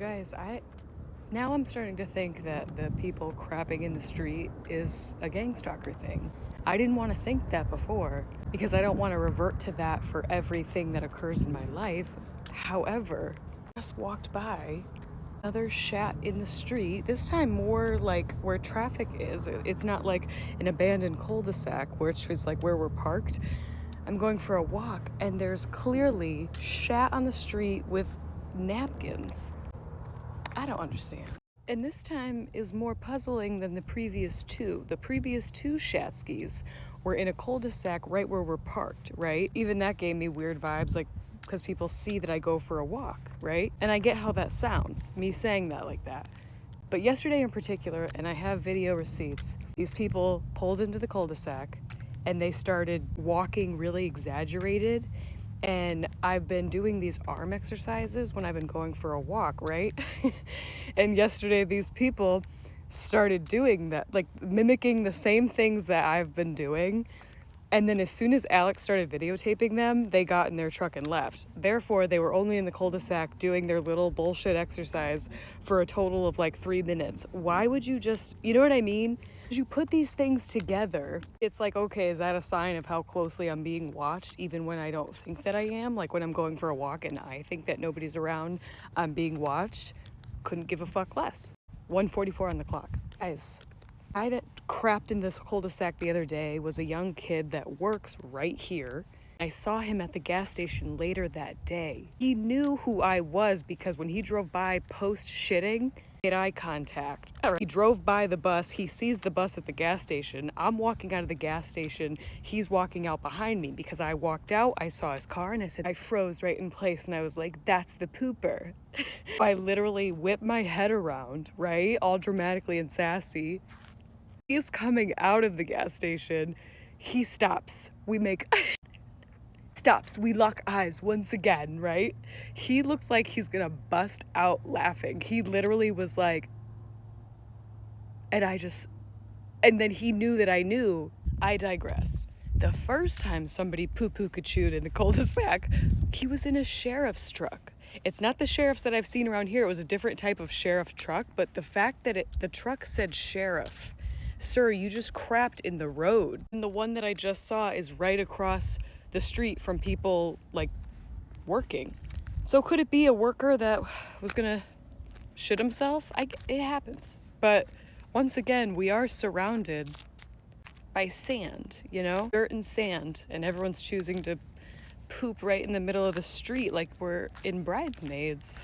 Guys, now I'm starting to think that the people crapping in the street is a gang stalker thing. I didn't want to think that before because I don't want to revert to that for everything that occurs in my life. However, just walked by another shat in the street, this time more like where traffic is. It's not like an abandoned cul-de-sac, which is like where we're parked. I'm going for a walk and there's clearly shat on the street with napkins. I don't understand. And this time is more puzzling than the previous two. The previous two Shatskys were in a cul-de-sac right where we're parked, right? Even that gave me weird vibes, like, because people see that I go for a walk, right? And I get how that sounds, me saying that like that. But yesterday in particular, and I have video receipts, these people pulled into the cul-de-sac and they started walking really exaggerated. And I've been doing these arm exercises when I've been going for a walk, right? And yesterday these people started doing that, like mimicking the same things that I've been doing. And then as soon as Alex started videotaping them, they got in their truck and left. Therefore, they were only in the cul-de-sac doing their little bullshit exercise for a total of like 3 minutes. Why would you just, you know what I mean? You put these things together, it's like, okay, is that a sign of how closely I'm being watched, even when I don't think that I am? Like when I'm going for a walk and I think that nobody's around, I'm being watched. Couldn't give a fuck less. 1:44 on the clock. Guys, guy that crapped in this cul-de-sac the other day was a young kid that works right here. I saw him at the gas station later that day. He knew who I was because when he drove by post-shitting, made eye contact. He drove by the bus, he sees the bus at the gas station. I'm walking out of the gas station, he's walking out behind me because I walked out, I saw his car, and I froze right in place and I was like, that's the pooper. I literally whipped my head around, right? All dramatically and sassy. He's coming out of the gas station. He stops. Stops. We lock eyes once again, right? He looks like he's gonna bust out laughing. He literally was like, and then he knew that I knew. I digress. The first time somebody poo-poo-could shoot in the cul-de-sac, he was in a sheriff's truck. It's not the sheriffs that I've seen around here. It was a different type of sheriff truck, but the fact that the truck said sheriff, sir, you just crapped in the road. And the one that I just saw is right across the street from people, like, working. So could it be a worker that was gonna shit himself? It happens. But once again, we are surrounded by sand, you know? Dirt and sand, and everyone's choosing to poop right in the middle of the street like we're in Bridesmaids.